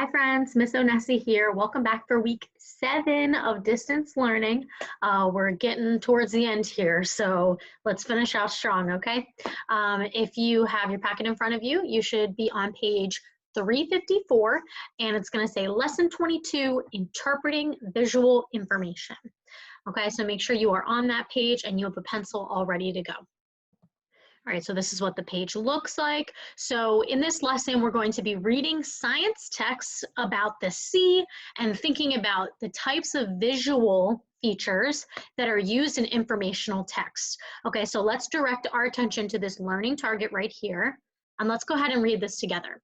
Hi friends, Miss Onesi here. Welcome back for week 7 of distance learning. We're getting towards the end here, so let's finish out strong, okay? If you have your packet in front of you, you should be on page 354, and it's going to say Lesson 22, Interpreting Visual Information. Okay, so make sure you are on that page and you have a pencil all ready to go. All right, so this is what the page looks like. So in this lesson, we're going to be reading science texts about the sea and thinking about the types of visual features that are used in informational text. Okay, so let's direct our attention to this learning target right here, and let's go ahead and read this together.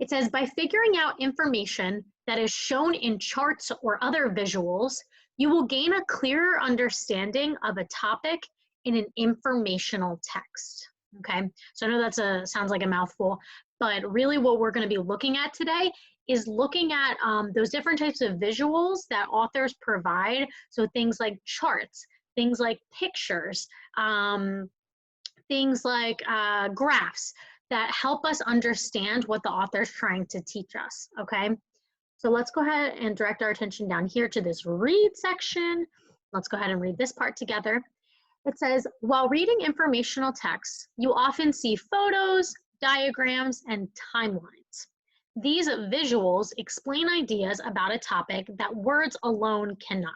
It says, by figuring out information that is shown in charts or other visuals, you will gain a clearer understanding of a topic in an informational text. Okay, so I know that sounds like a mouthful, but really what we're going to be looking at today is looking at those different types of visuals that authors provide. So things like charts, things like pictures, things like graphs that help us understand what the author's trying to teach us. Okay, so let's go ahead and direct our attention down here to this read section. Let's go ahead and read this part together. It says, while reading informational texts, you often see photos, diagrams, and timelines. These visuals explain ideas about a topic that words alone cannot.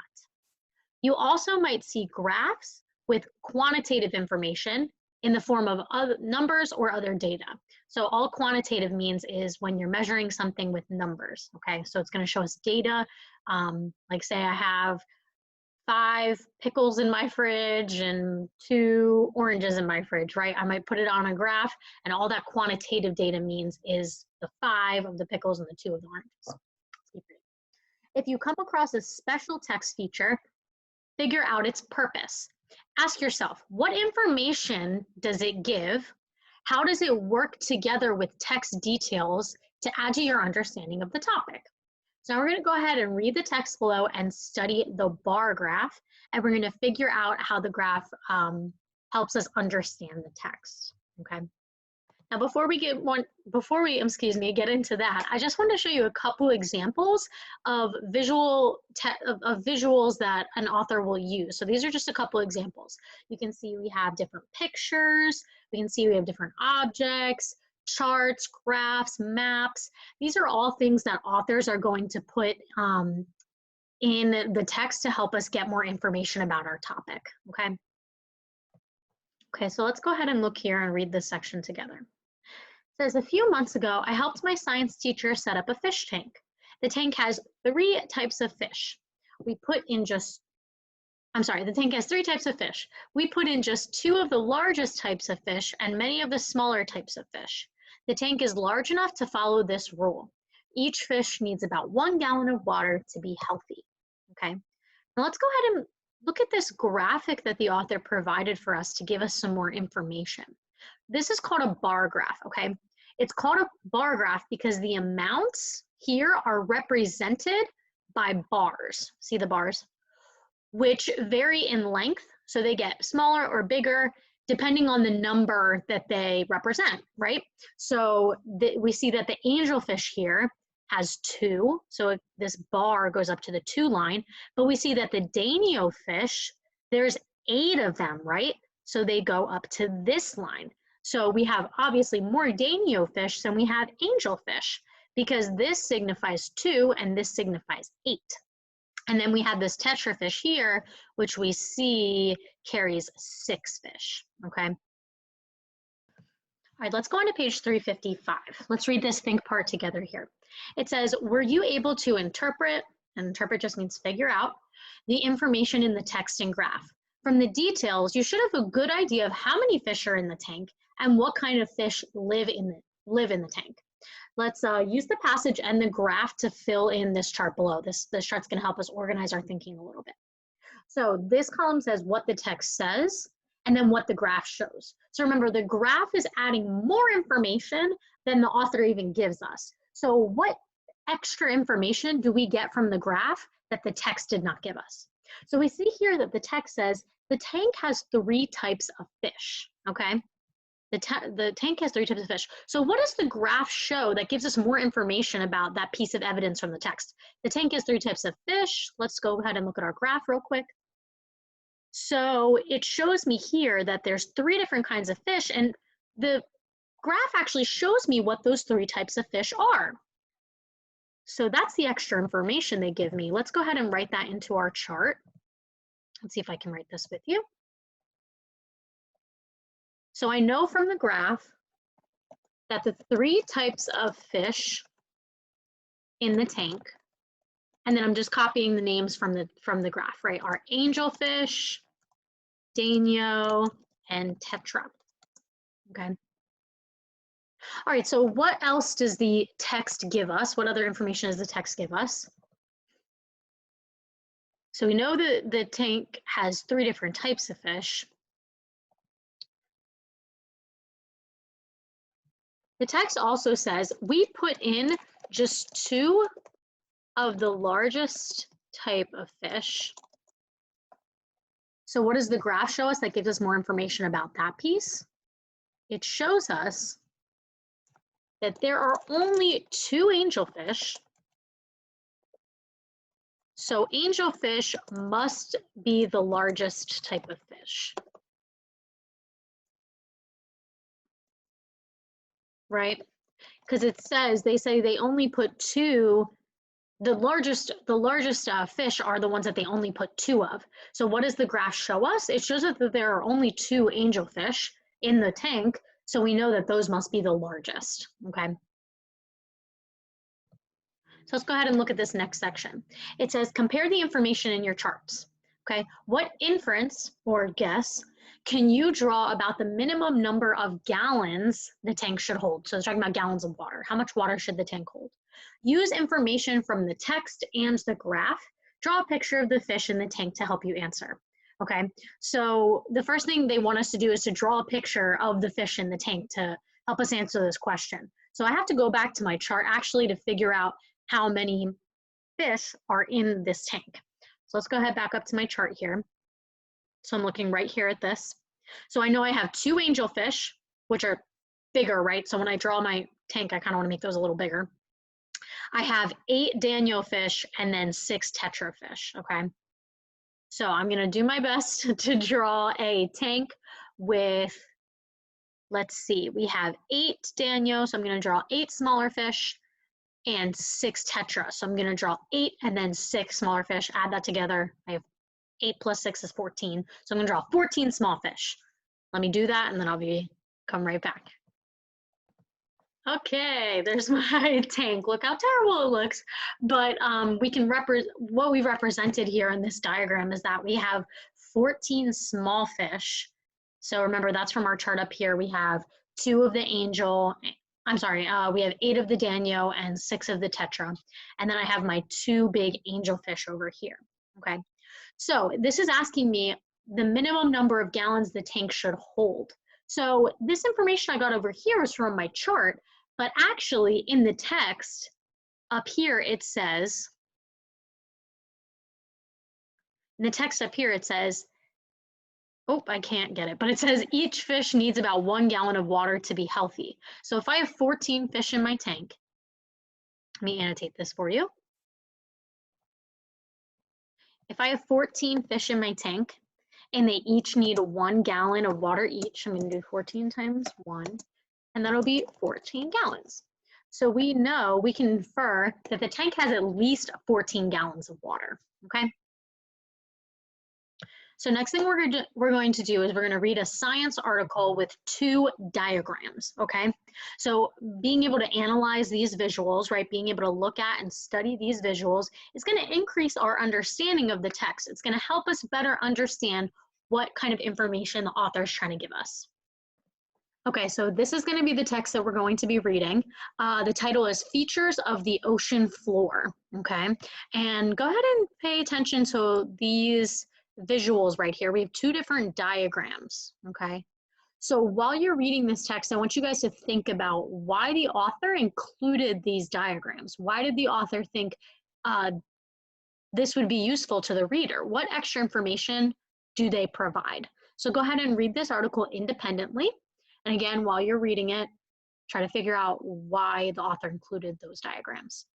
You also might see graphs with quantitative information in the form of other numbers or other data. So all quantitative means is when you're measuring something with numbers, okay? So it's gonna show us data, like say I have 5 pickles in my fridge and 2 oranges in my fridge, right? I might put it on a graph, and all that quantitative data means is the 5 of the pickles and the 2 of the oranges. If you come across a special text feature, figure out its purpose. Ask yourself, what information does it give? How does it work together with text details to add to your understanding of the topic? So we're going to go ahead and read the text below and study the bar graph, and we're going to figure out how the graph helps us understand the text. Okay. Now, before we get into that, I just want to show you a couple examples of visuals that an author will use. So these are just a couple examples. You can see we have different pictures. We can see we have different objects, charts, graphs, maps. These are all things that authors are going to put in the text to help us get more information about our topic, okay? Okay, so let's go ahead and look here and read this section together. It says, a few months ago, I helped my science teacher set up a fish tank. The tank has 3 types of fish. The tank has 3 types of fish. We put in just 2 of the largest types of fish and many of the smaller types of fish. The tank is large enough to follow this rule. Each fish needs about 1 gallon of water to be healthy. Okay, now let's go ahead and look at this graphic that the author provided for us to give us some more information. This is called a bar graph, okay? It's called a bar graph because the amounts here are represented by bars. See the bars? Which vary in length, so they get smaller or bigger depending on the number that they represent, right? So we see that the angelfish here has 2, so this bar goes up to the 2 line, but we see that the danio fish, there's 8 of them, right? So they go up to this line. So we have obviously more danio fish than we have angelfish because this signifies 2 and this signifies 8. And then we have this tetrafish here, which we see carries 6 fish, okay? All right, let's go on to page 355. Let's read this think part together here. It says, were you able to interpret, and interpret just means figure out, the information in the text and graph? From the details, you should have a good idea of how many fish are in the tank and what kind of fish live in the tank. Let's use the passage and the graph to fill in this chart below. This chart's going to help us organize our thinking a little bit. So this column says what the text says and then what the graph shows. So remember, the graph is adding more information than the author even gives us. So what extra information do we get from the graph that the text did not give us? So we see here that the text says the tank has 3 types of fish, okay? The tank has 3 types of fish. So what does the graph show that gives us more information about that piece of evidence from the text? The tank has 3 types of fish. Let's go ahead and look at our graph real quick. So it shows me here that there's 3 different kinds of fish, and the graph actually shows me what those 3 types of fish are. So that's the extra information they give me. Let's go ahead and write that into our chart. Let's see if I can write this with you. So I know from the graph that the 3 types of fish in the tank, and then I'm just copying the names from the graph, right, are angelfish, danio, and tetra. Okay. All right, so what else does the text give us? What other information does the text give us? So we know that the tank has 3 different types of fish. The text also says we put in just 2 of the largest type of fish. So what does the graph show us that gives us more information about that piece? It shows us that there are only 2 angelfish. So angelfish must be the largest type of fish, right? Because it says, they say they only put 2, the largest fish are the ones that they only put 2 of. So what does the graph show us? It shows us that there are only 2 angelfish in the tank, so we know that those must be the largest, okay? So let's go ahead and look at this next section. It says, compare the information in your charts. Okay, what inference or guess can you draw about the minimum number of gallons the tank should hold? So it's talking about gallons of water. How much water should the tank hold? Use information from the text and the graph. Draw a picture of the fish in the tank to help you answer. Okay, so the first thing they want us to do is to draw a picture of the fish in the tank to help us answer this question. So I have to go back to my chart actually to figure out how many fish are in this tank. So let's go ahead back up to my chart here. So I'm looking right here at this. So I know I have 2 angelfish, which are bigger, right? So when I draw my tank, I kind of want to make those a little bigger. I have 8 danio fish and then 6 tetra fish, okay? So I'm going to do my best to draw a tank with, let's see, we have 8 danio, so I'm going to draw 8 smaller fish and 6 tetra. So I'm going to draw 8 and then 6 smaller fish, add that together. I have 8 plus 6 is 14. So I'm going to draw 14 small fish. Let me do that and then I'll come right back. Okay, there's my tank. Look how terrible it looks. But we can what we've represented here in this diagram is that we have 14 small fish. So remember, that's from our chart up here. We have 2 of the angel, we have 8 of the danio and 6 of the tetra. And then I have my 2 big angelfish over here, okay? So this is asking me the minimum number of gallons the tank should hold. So this information I got over here is from my chart, but actually in the text up here it says, oh, I can't get it, but it says each fish needs about 1 gallon of water to be healthy. So if I have 14 fish in my tank, let me annotate this for you. If I have 14 fish in my tank and they each need 1 gallon of water each, I'm going to do 14 times 1, and that'll be 14 gallons. So we know, we can infer that the tank has at least 14 gallons of water, okay? So next thing we're going to do is we're going to read a science article with 2 diagrams, okay? So being able to analyze these visuals, right, being able to look at and study these visuals is going to increase our understanding of the text. It's going to help us better understand what kind of information the author is trying to give us. Okay, so this is going to be the text that we're going to be reading. The title is Features of the Ocean Floor, okay? And go ahead and pay attention to these visuals right here. We have 2 different diagrams, okay? So while you're reading this text, I want you guys to think about why the author included these diagrams. Why did the author think this would be useful to the reader? What extra information do they provide? So go ahead and read this article independently. And again, while you're reading it, try to figure out why the author included those diagrams.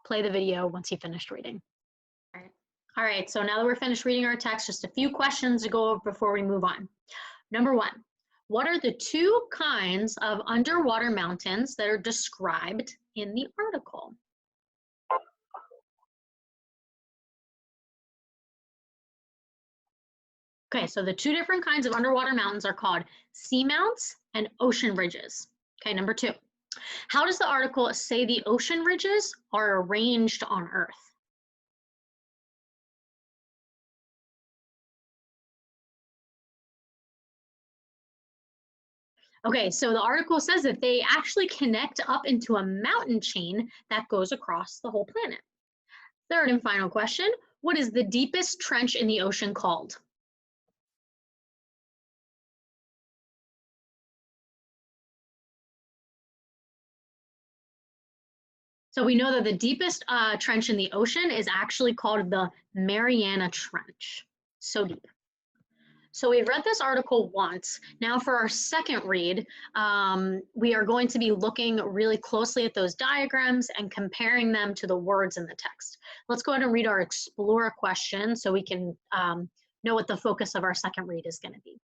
Play the video once you finished reading. All right, so now that we're finished reading our text, just a few questions to go over before we move on. Number one, what are the two kinds of underwater mountains that are described in the article? Okay, so the two different kinds of underwater mountains are called seamounts and ocean ridges. Okay, number two, how does the article say the ocean ridges are arranged on Earth? Okay, so the article says that they actually connect up into a mountain chain that goes across the whole planet. Third and final question, what is the deepest trench in the ocean called? So we know that the deepest trench in the ocean is actually called the Mariana Trench. So deep. So we've read this article once. Now for our second read, we are going to be looking really closely at those diagrams and comparing them to the words in the text. Let's go ahead and read our Explore question so we can know what the focus of our second read is going to be.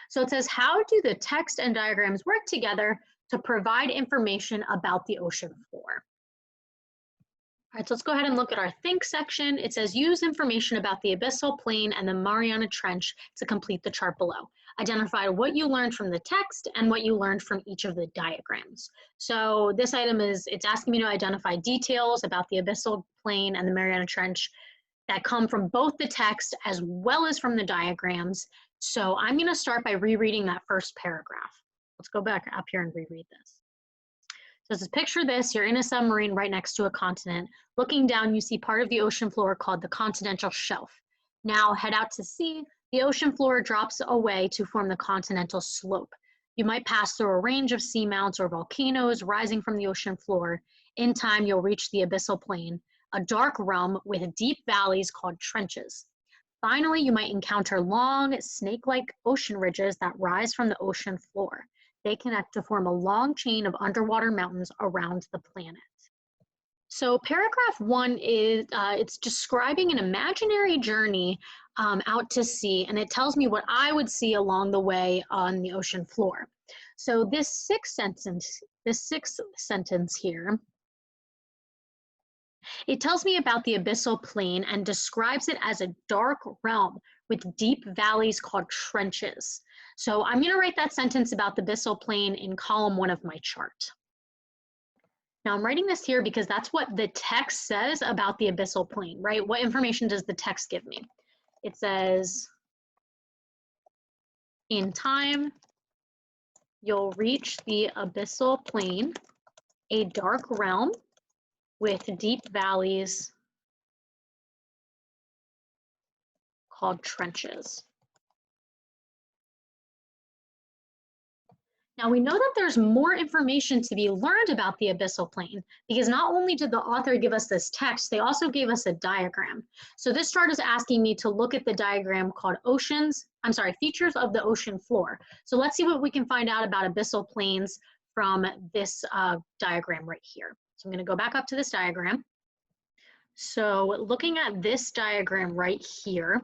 So it says, how do the text and diagrams work together to provide information about the ocean floor? All right, so let's go ahead and look at our Think section. It says, use information about the abyssal plain and the Mariana Trench to complete the chart below. Identify what you learned from the text and what you learned from each of the diagrams. So this item is, it's asking me to identify details about the abyssal plain and the Mariana Trench that come from both the text as well as from the diagrams. So I'm going to start by rereading that first paragraph. Let's go back up here and reread this. So just picture this, you're in a submarine right next to a continent. Looking down, you see part of the ocean floor called the continental shelf. Now head out to sea, the ocean floor drops away to form the continental slope. You might pass through a range of seamounts or volcanoes rising from the ocean floor. In time, you'll reach the abyssal plain, a dark realm with deep valleys called trenches. Finally, you might encounter long, snake-like ocean ridges that rise from the ocean floor. They connect to form a long chain of underwater mountains around the planet. So paragraph one is, it's describing an imaginary journey out to sea, and it tells me what I would see along the way on the ocean floor. So this sixth sentence here, it tells me about the abyssal plain and describes it as a dark realm with deep valleys called trenches. So I'm going to write that sentence about the abyssal plain in column 1 of my chart. Now I'm writing this here because that's what the text says about the abyssal plain, right? What information does the text give me? It says, in time, you'll reach the abyssal plain, a dark realm with deep valleys called trenches. Now we know that there's more information to be learned about the abyssal plain because not only did the author give us this text, they also gave us a diagram. So this chart is asking me to look at the diagram called features of the ocean floor. So let's see what we can find out about abyssal plains from this diagram right here. So I'm going to go back up to this diagram. So looking at this diagram right here,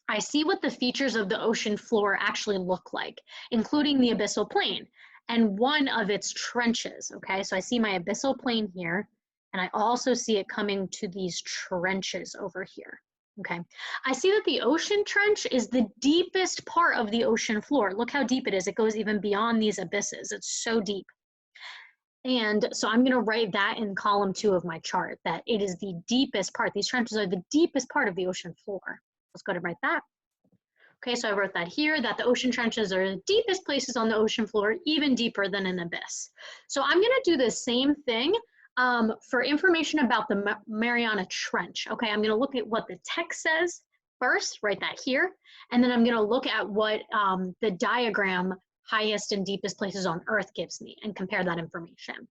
I see what the features of the ocean floor actually look like, including the abyssal plain and one of its trenches, okay? So I see my abyssal plain here, and I also see it coming to these trenches over here, okay? I see that the ocean trench is the deepest part of the ocean floor. Look how deep it is. It goes even beyond these abysses. It's so deep. And so I'm gonna write that in column 2 of my chart, that it is the deepest part. These trenches are the deepest part of the ocean floor. Let's go ahead and write that. Okay, so I wrote that here, that the ocean trenches are the deepest places on the ocean floor, even deeper than an abyss. So I'm gonna do the same thing for information about the Mariana Trench. Okay, I'm gonna look at what the text says first, write that here, and then I'm gonna look at what the diagram highest and deepest places on Earth gives me and compare that information.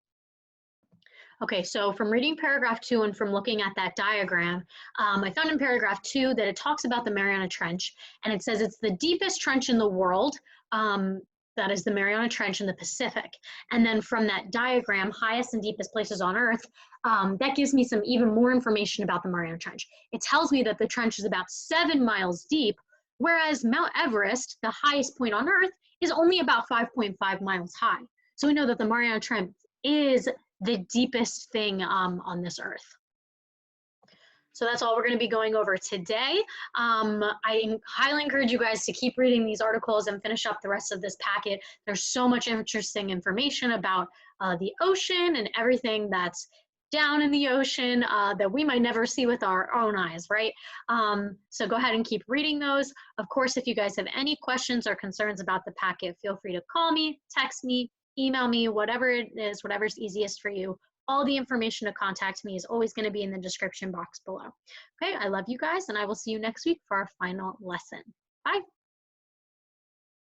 Okay, so from reading paragraph 2 and from looking at that diagram, I found in paragraph 2 that it talks about the Mariana Trench, and it says it's the deepest trench in the world. That is the Mariana Trench in the Pacific. And then from that diagram, highest and deepest places on Earth, that gives me some even more information about the Mariana Trench. It tells me that the trench is about 7 miles deep, whereas Mount Everest, the highest point on Earth, is only about 5.5 miles high. So we know that the Mariana Trench is the deepest thing on this earth. So that's all we're going to be going over today. I highly encourage you guys to keep reading these articles and finish up the rest of this packet. There's so much interesting information about the ocean and everything that's down in the ocean that we might never see with our own eyes, right? So go ahead and keep reading those. Of course, if you guys have any questions or concerns about the packet, feel free to call me, text me, email me, whatever it is, whatever's easiest for you. All the information to contact me is always going to be in the description box below. Okay, I love you guys, and I will see you next week for our final lesson. Bye.